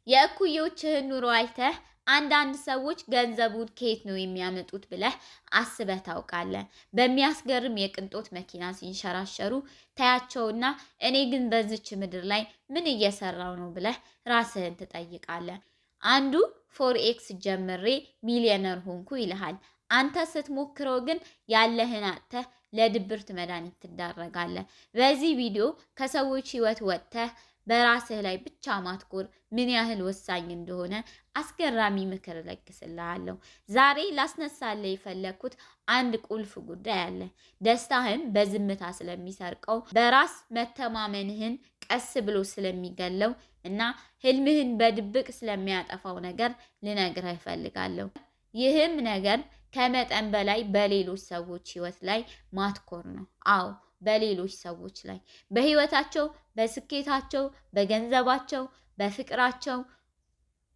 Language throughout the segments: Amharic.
የእኩዮችህን ኑሮ አይተህ አንዳንድ ሰዎች ገንዘቡን ከየት ነው የሚያመጡት ብለህ አስበህ ታውቃለህ? በሚያስገርም የቅንጦት መኪና ሲንሸራሸሩ ታያቸውና እኔ ግን በዚች ምድር ላይ ምን እየሰራው ነው ብለህ ራስህን ትጠይቃለህ። አንዱ ፎርኤክስ ጀምሬ ሚሊዮነር ሆንኩ ይልሃል። አንተ ስትሞክረው ግን ያለህን አጥተህ ለድብርት መድኃኒት ትዳረጋለህ። በዚህ ቪዲዮ ከሰዎች ህይወት ወጥተህ በራስህ ላይ ብቻ ማትኮር ምን ያህል ወሳኝ እንደሆነ አስገራሚ ምክር እለግስልሃለሁ። ዛሬ ላስነሳልህ የፈለኩት አንድ ቁልፍ ጉዳይ አለ። ደስታህን በዝምታ ስለሚሰርቀው፣ በራስ መተማመንህን ቀስ ብሎ ስለሚገለው እና ህልምህን በድብቅ ስለሚያጠፋው ነገር ልነግርህ እፈልጋለሁ። ይህም ነገር ከመጠን በላይ በሌሎች ሰዎች ህይወት ላይ ማትኮር ነው። አዎ በሌሎች ሰዎች ላይ በህይወታቸው፣ በስኬታቸው፣ በገንዘባቸው፣ በፍቅራቸው፣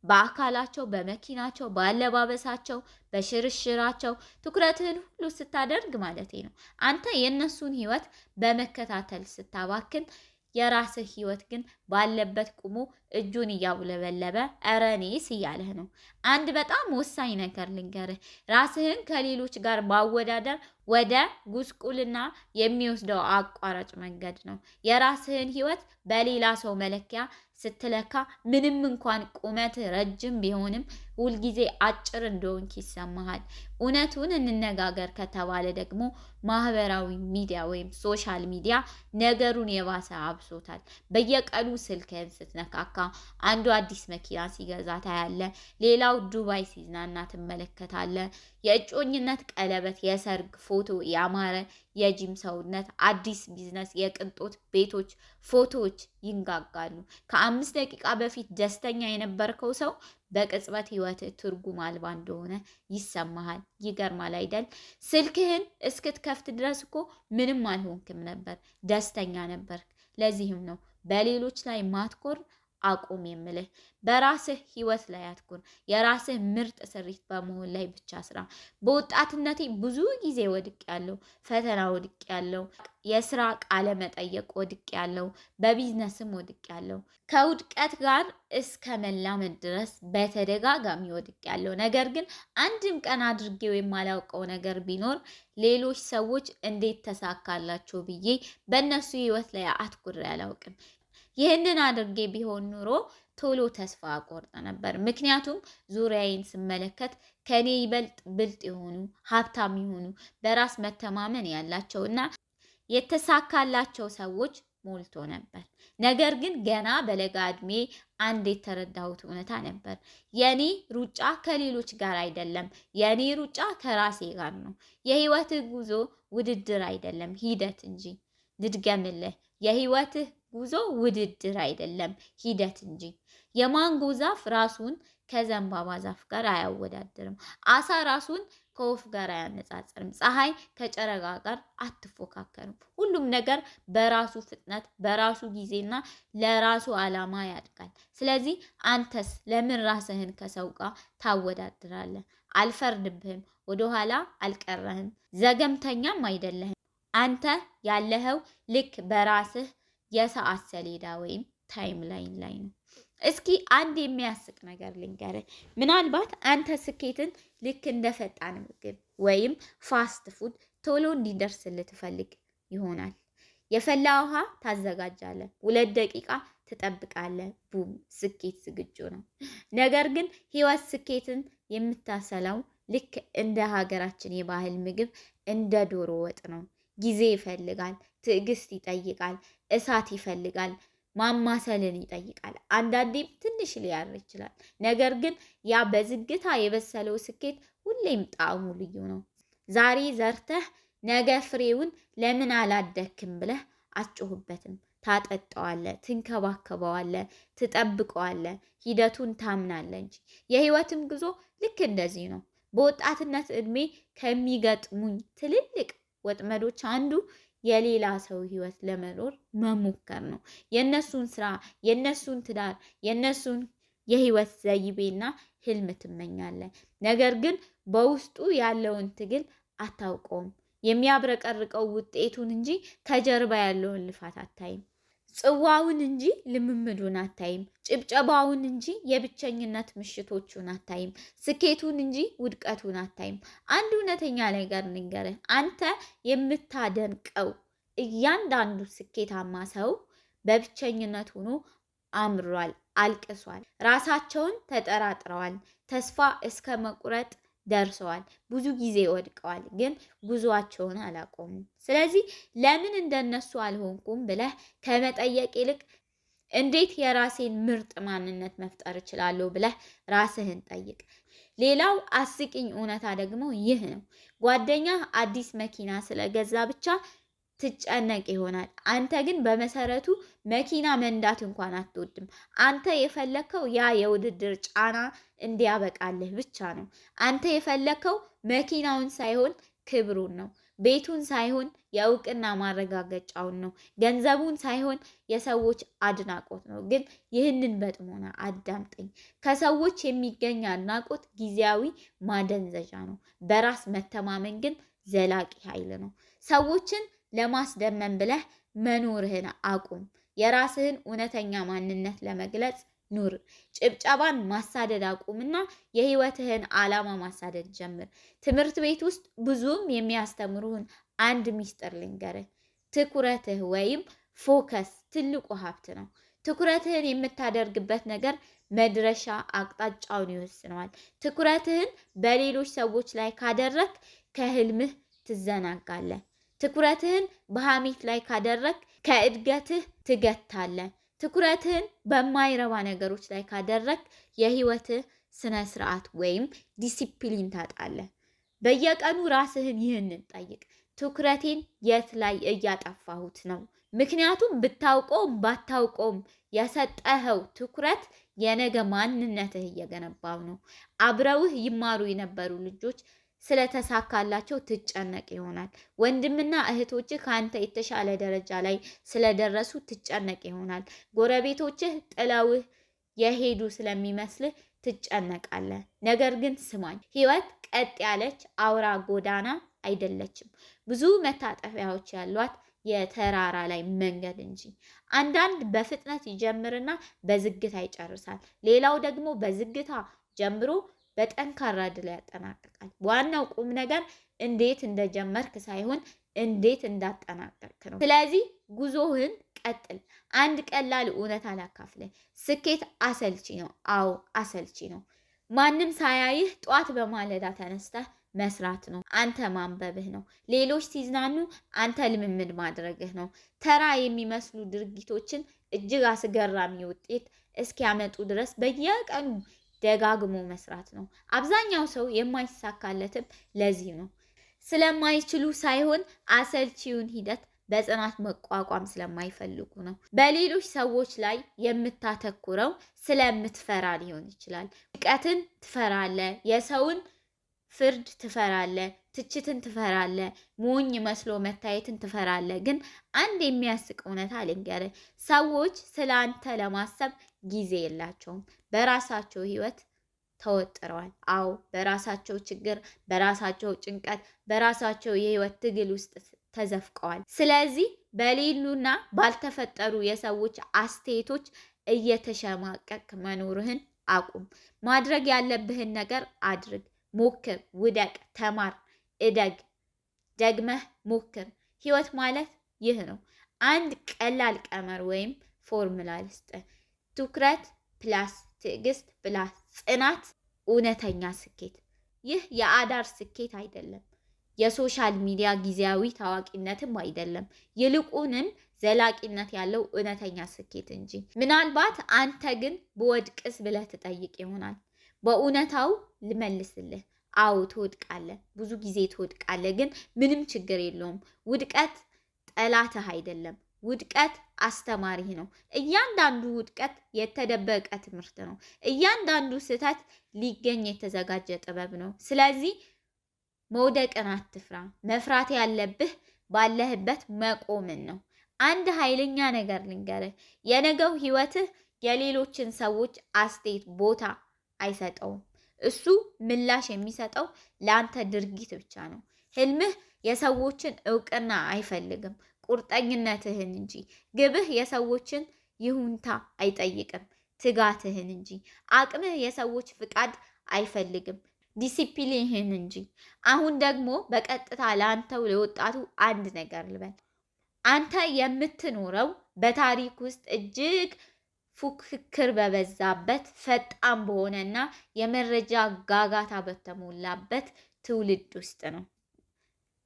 በአካላቸው፣ በመኪናቸው፣ በአለባበሳቸው፣ በሽርሽራቸው ትኩረትህን ሁሉ ስታደርግ ማለቴ ነው። አንተ የእነሱን ህይወት በመከታተል ስታባክን የራስህ ህይወት ግን ባለበት ቁሞ እጁን እያውለበለበ ኧረ እኔስ እያለህ ነው። አንድ በጣም ወሳኝ ነገር ልንገርህ። ራስህን ከሌሎች ጋር ማወዳደር ወደ ጉስቁልና የሚወስደው አቋራጭ መንገድ ነው። የራስህን ህይወት በሌላ ሰው መለኪያ ስትለካ ምንም እንኳን ቁመት ረጅም ቢሆንም ሁልጊዜ አጭር እንደሆንክ ይሰማሃል። እውነቱን እንነጋገር ከተባለ ደግሞ ማህበራዊ ሚዲያ ወይም ሶሻል ሚዲያ ነገሩን የባሰ አብሶታል። በየቀኑ ስልክህን ስትነካካ አንዱ አዲስ መኪና ሲገዛ ታያለህ፣ ሌላው ዱባይ ሲዝናና ትመለከታለህ። የእጮኝነት ቀለበት፣ የሰርግ ፎቶ፣ ያማረ የጂም ሰውነት፣ አዲስ ቢዝነስ፣ የቅንጦት ቤቶች ፎቶዎች ይንጋጋሉ። ከ5 ደቂቃ በፊት ደስተኛ የነበርከው ሰው በቅጽበት ህይወት ትርጉም አልባ እንደሆነ ይሰማሃል። ይገርማል አይደል? ስልክህን እስክትከፍት ድረስ እኮ ምንም አልሆንክም ነበር፣ ደስተኛ ነበርክ። ለዚህም ነው በሌሎች ላይ ማትኮር አቁም የምልህ። በራስህ ህይወት ላይ አትኩር። የራስህ ምርጥ ስሪት በመሆን ላይ ብቻ ስራ። በወጣትነቴ ብዙ ጊዜ ወድቅ ያለው ፈተና ወድቅ ያለው የስራ ቃለ መጠየቅ ወድቅ ያለው በቢዝነስም ወድቅ ያለው ከውድቀት ጋር እስከ መላመድ ድረስ በተደጋጋሚ ወድቅ ያለው። ነገር ግን አንድም ቀን አድርጌው የማላውቀው ነገር ቢኖር ሌሎች ሰዎች እንዴት ተሳካላቸው ብዬ በእነሱ ህይወት ላይ አትኩሬ አላውቅም። ይህንን አድርጌ ቢሆን ኑሮ ቶሎ ተስፋ አቆርጥ ነበር። ምክንያቱም ዙሪያዬን ስመለከት ከኔ ይበልጥ ብልጥ የሆኑ ሀብታም የሆኑ በራስ መተማመን ያላቸው እና የተሳካላቸው ሰዎች ሞልቶ ነበር። ነገር ግን ገና በለጋ እድሜ አንድ የተረዳሁት እውነታ ነበር። የኔ ሩጫ ከሌሎች ጋር አይደለም፣ የኔ ሩጫ ከራሴ ጋር ነው። የህይወትህ ጉዞ ውድድር አይደለም፣ ሂደት እንጂ። ልድገምልህ፣ የህይወትህ ጉዞ ውድድር አይደለም፣ ሂደት እንጂ። የማንጎ ዛፍ ራሱን ከዘንባባ ዛፍ ጋር አያወዳድርም። አሳ ራሱን ከወፍ ጋር አያነጻጽርም። ፀሐይ ከጨረቃ ጋር አትፎካከርም። ሁሉም ነገር በራሱ ፍጥነት፣ በራሱ ጊዜና ለራሱ ዓላማ ያድጋል። ስለዚህ አንተስ ለምን ራስህን ከሰው ጋር ታወዳድራለህ? አልፈርድብህም። ወደኋላ አልቀረህም። ዘገምተኛም አይደለህም። አንተ ያለኸው ልክ በራስህ የሰዓት ሰሌዳ ወይም ታይም ላይን ላይ ነው። እስኪ አንድ የሚያስቅ ነገር ልንገርህ። ምናልባት አንተ ስኬትን ልክ እንደ ፈጣን ምግብ ወይም ፋስት ፉድ ቶሎ እንዲደርስልህ ትፈልግ ይሆናል። የፈላ ውሃ ታዘጋጃለህ፣ 2 ደቂቃ ትጠብቃለህ፣ ቡም፣ ስኬት ዝግጁ ነው። ነገር ግን ህይወት ስኬትን የምታሰላው ልክ እንደ ሀገራችን የባህል ምግብ እንደ ዶሮ ወጥ ነው። ጊዜ ይፈልጋል፣ ትዕግስት ይጠይቃል፣ እሳት ይፈልጋል፣ ማማሰልን ይጠይቃል። አንዳንዴም ትንሽ ሊያር ይችላል። ነገር ግን ያ በዝግታ የበሰለው ስኬት ሁሌም ጣዕሙ ልዩ ነው። ዛሬ ዘርተህ ነገ ፍሬውን ለምን አላደክም ብለህ አትጮህበትም። ታጠጣዋለህ፣ ትንከባከበዋለህ፣ ትጠብቀዋለህ፣ ሂደቱን ታምናለህ እንጂ። የህይወትም ጉዞ ልክ እንደዚህ ነው። በወጣትነት እድሜ ከሚገጥሙኝ ትልልቅ ወጥመዶች አንዱ የሌላ ሰው ህይወት ለመኖር መሞከር ነው። የነሱን ስራ፣ የነሱን ትዳር፣ የነሱን የህይወት ዘይቤና ህልም ትመኛለህ። ነገር ግን በውስጡ ያለውን ትግል አታውቀውም። የሚያብረቀርቀው ውጤቱን እንጂ ከጀርባ ያለውን ልፋት አታይም። ጽዋውን እንጂ ልምምዱን አታይም። ጭብጨባውን እንጂ የብቸኝነት ምሽቶቹን አታይም። ስኬቱን እንጂ ውድቀቱን አታይም። አንድ እውነተኛ ነገር ልንገርህ፣ አንተ የምታደንቀው እያንዳንዱ ስኬታማ ሰው በብቸኝነት ሆኖ አምሯል፣ አልቅሷል፣ ራሳቸውን ተጠራጥረዋል፣ ተስፋ እስከ መቁረጥ ደርሰዋል፣ ብዙ ጊዜ ወድቀዋል፣ ግን ጉዟቸውን አላቆሙም። ስለዚህ ለምን እንደነሱ አልሆንኩም ብለህ ከመጠየቅ ይልቅ እንዴት የራሴን ምርጥ ማንነት መፍጠር እችላለሁ ብለህ ራስህን ጠይቅ። ሌላው አስቂኝ እውነታ ደግሞ ይህ ነው። ጓደኛ አዲስ መኪና ስለገዛ ብቻ ትጨነቅ ይሆናል። አንተ ግን በመሰረቱ መኪና መንዳት እንኳን አትወድም። አንተ የፈለከው ያ የውድድር ጫና እንዲያበቃልህ ብቻ ነው። አንተ የፈለከው መኪናውን ሳይሆን ክብሩን ነው። ቤቱን ሳይሆን የእውቅና ማረጋገጫውን ነው። ገንዘቡን ሳይሆን የሰዎች አድናቆት ነው። ግን ይህንን በጥሞና አዳምጠኝ። ከሰዎች የሚገኝ አድናቆት ጊዜያዊ ማደንዘዣ ነው። በራስ መተማመን ግን ዘላቂ ኃይል ነው። ሰዎችን ለማስደመም ብለህ መኖርህን አቁም። የራስህን እውነተኛ ማንነት ለመግለጽ ኑር። ጭብጨባን ማሳደድ አቁምና የህይወትህን ዓላማ ማሳደድ ጀምር። ትምህርት ቤት ውስጥ ብዙም የሚያስተምሩህን አንድ ሚስጥር ልንገርህ። ትኩረትህ ወይም ፎከስ ትልቁ ሀብት ነው። ትኩረትህን የምታደርግበት ነገር መድረሻ አቅጣጫውን ይወስነዋል። ትኩረትህን በሌሎች ሰዎች ላይ ካደረግ ከህልምህ ትዘናጋለህ። ትኩረትህን በሐሜት ላይ ካደረግ ከእድገትህ ትገታለህ። ትኩረትህን በማይረባ ነገሮች ላይ ካደረግ የህይወትህ ስነ ስርዓት ወይም ዲሲፕሊን ታጣለህ። በየቀኑ ራስህን ይህንን ጠይቅ። ትኩረቴን የት ላይ እያጠፋሁት ነው? ምክንያቱም ብታውቀውም ባታውቀውም የሰጠኸው ትኩረት የነገ ማንነትህ እየገነባው ነው። አብረውህ ይማሩ የነበሩ ልጆች ስለተሳካላቸው ትጨነቅ ይሆናል። ወንድምና እህቶችህ ከአንተ የተሻለ ደረጃ ላይ ስለደረሱ ትጨነቅ ይሆናል። ጎረቤቶችህ ጥለውህ የሄዱ ስለሚመስልህ ትጨነቃለህ። ነገር ግን ስማኝ፣ ህይወት ቀጥ ያለች አውራ ጎዳና አይደለችም። ብዙ መታጠፊያዎች ያሏት የተራራ ላይ መንገድ እንጂ። አንዳንድ በፍጥነት ይጀምርና በዝግታ ይጨርሳል። ሌላው ደግሞ በዝግታ ጀምሮ በጠንካራ ድል ያጠናቅቃል። ዋናው ቁም ነገር እንዴት እንደጀመርክ ሳይሆን እንዴት እንዳጠናቀቅክ ነው። ስለዚህ ጉዞህን ቀጥል። አንድ ቀላል እውነት አላካፍልህ። ስኬት አሰልቺ ነው። አዎ አሰልቺ ነው። ማንም ሳያይህ ጧት በማለዳ ተነስተህ መስራት ነው። አንተ ማንበብህ ነው። ሌሎች ሲዝናኑ አንተ ልምምድ ማድረግህ ነው። ተራ የሚመስሉ ድርጊቶችን እጅግ አስገራሚ ውጤት እስኪያመጡ ድረስ በየቀኑ ደጋግሞ መስራት ነው። አብዛኛው ሰው የማይሳካለትም ለዚህ ነው። ስለማይችሉ ሳይሆን አሰልቺውን ሂደት በጽናት መቋቋም ስለማይፈልጉ ነው። በሌሎች ሰዎች ላይ የምታተኩረው ስለምትፈራ ሊሆን ይችላል። ውድቀትን ትፈራለህ፣ የሰውን ፍርድ ትፈራለህ፣ ትችትን ትፈራለህ፣ ሞኝ መስሎ መታየትን ትፈራለህ። ግን አንድ የሚያስቅ እውነታ ልንገርህ፣ ሰዎች ስለ አንተ ለማሰብ ጊዜ የላቸውም። በራሳቸው ህይወት ተወጥረዋል። አዎ በራሳቸው ችግር፣ በራሳቸው ጭንቀት፣ በራሳቸው የህይወት ትግል ውስጥ ተዘፍቀዋል። ስለዚህ በሌሉና ባልተፈጠሩ የሰዎች አስተያየቶች እየተሸማቀቅ መኖርህን አቁም። ማድረግ ያለብህን ነገር አድርግ። ሞክር፣ ውደቅ፣ ተማር፣ እደግ፣ ደግመህ ሞክር። ህይወት ማለት ይህ ነው። አንድ ቀላል ቀመር ወይም ፎርሙላ ልስጥህ። ትኩረት ፕላስ ትዕግስት ፕላስ ጽናት እውነተኛ ስኬት። ይህ የአዳር ስኬት አይደለም። የሶሻል ሚዲያ ጊዜያዊ ታዋቂነትም አይደለም። ይልቁንም ዘላቂነት ያለው እውነተኛ ስኬት እንጂ። ምናልባት አንተ ግን በወድቅስ ብለህ ትጠይቅ ይሆናል። በእውነታው ልመልስልህ፣ አዎ ትወድቃለህ። ብዙ ጊዜ ትወድቃለህ፣ ግን ምንም ችግር የለውም። ውድቀት ጠላትህ አይደለም። ውድቀት አስተማሪህ ነው። እያንዳንዱ ውድቀት የተደበቀ ትምህርት ነው። እያንዳንዱ ስህተት ሊገኝ የተዘጋጀ ጥበብ ነው። ስለዚህ መውደቅን አትፍራ። መፍራት ያለብህ ባለህበት መቆምን ነው። አንድ ኃይለኛ ነገር ልንገርህ፣ የነገው ህይወትህ የሌሎችን ሰዎች አስተያየት ቦታ አይሰጠውም። እሱ ምላሽ የሚሰጠው ለአንተ ድርጊት ብቻ ነው። ህልምህ የሰዎችን እውቅና አይፈልግም። ቁርጠኝነትህን እንጂ። ግብህ የሰዎችን ይሁንታ አይጠይቅም፣ ትጋትህን እንጂ። አቅምህ የሰዎች ፍቃድ አይፈልግም፣ ዲሲፕሊንህን እንጂ። አሁን ደግሞ በቀጥታ ለአንተው ለወጣቱ አንድ ነገር ልበል። አንተ የምትኖረው በታሪክ ውስጥ እጅግ ፉክክር በበዛበት ፈጣን በሆነና የመረጃ ጋጋታ በተሞላበት ትውልድ ውስጥ ነው።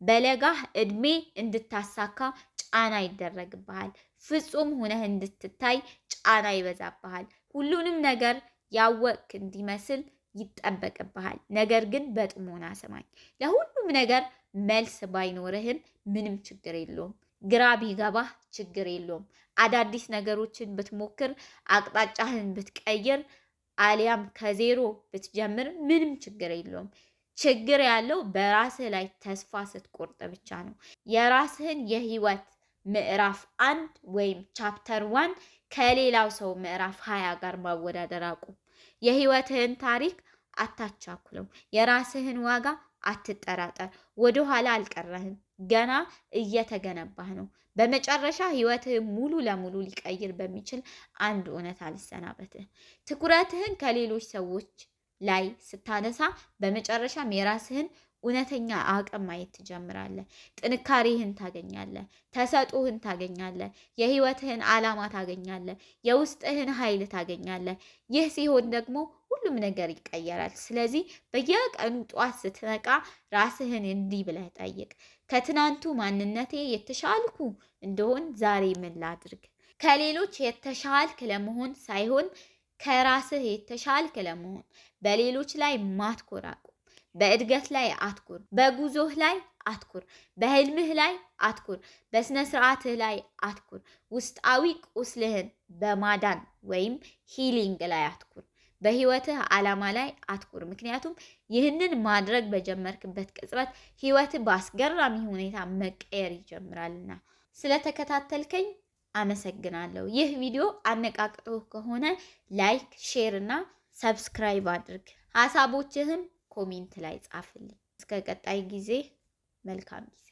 በለጋህ እድሜ እንድታሳካ ጫና ይደረግብሃል። ፍጹም ሆነህ እንድትታይ ጫና ይበዛብሃል። ሁሉንም ነገር ያወቅክ እንዲመስል ይጠበቅብሃል። ነገር ግን በጥሞና ስማኝ። ለሁሉም ነገር መልስ ባይኖርህም ምንም ችግር የለውም። ግራ ቢገባህ ችግር የለውም። አዳዲስ ነገሮችን ብትሞክር፣ አቅጣጫህን ብትቀይር፣ አሊያም ከዜሮ ብትጀምር ምንም ችግር የለውም። ችግር ያለው በራስህ ላይ ተስፋ ስትቆርጥ ብቻ ነው። የራስህን የህይወት ምዕራፍ 1 ወይም ቻፕተር 1 ከሌላው ሰው ምዕራፍ 20 ጋር ማወዳደር አቁም። የህይወትህን ታሪክ አታቻኩለው። የራስህን ዋጋ አትጠራጠር። ወደኋላ አልቀረህም። ገና እየተገነባህ ነው። በመጨረሻ ህይወትህን ሙሉ ለሙሉ ሊቀይር በሚችል አንድ እውነት አልሰናበትህ። ትኩረትህን ከሌሎች ሰዎች ላይ ስታነሳ በመጨረሻም የራስህን እውነተኛ አቅም ማየት ትጀምራለህ። ጥንካሬህን ታገኛለህ። ተሰጥኦህን ታገኛለህ። የህይወትህን ዓላማ ታገኛለህ። የውስጥህን ኃይል ታገኛለህ። ይህ ሲሆን ደግሞ ሁሉም ነገር ይቀየራል። ስለዚህ በየቀኑ ጧት ስትነቃ ራስህን እንዲህ ብለህ ጠይቅ። ከትናንቱ ማንነቴ የተሻልኩ እንደሆን ዛሬ ምን ላድርግ? ከሌሎች የተሻልክ ለመሆን ሳይሆን ከራስህ የተሻልክ ለመሆን። በሌሎች ላይ ማትኮር አቁም። በእድገት ላይ አትኩር። በጉዞህ ላይ አትኩር። በህልምህ ላይ አትኩር። በስነ ስርዓትህ ላይ አትኩር። ውስጣዊ ቁስልህን በማዳን ወይም ሂሊንግ ላይ አትኩር። በህይወትህ ዓላማ ላይ አትኩር። ምክንያቱም ይህንን ማድረግ በጀመርክበት ቅጽበት ህይወትህ በአስገራሚ ሁኔታ መቀየር ይጀምራልና። ስለተከታተልከኝ አመሰግናለሁ። ይህ ቪዲዮ አነቃቅቶህ ከሆነ ላይክ፣ ሼር እና ሰብስክራይብ አድርግ። ሀሳቦችህም ኮሜንት ላይ ጻፍልኝ። እስከ ቀጣይ ጊዜ መልካም ጊዜ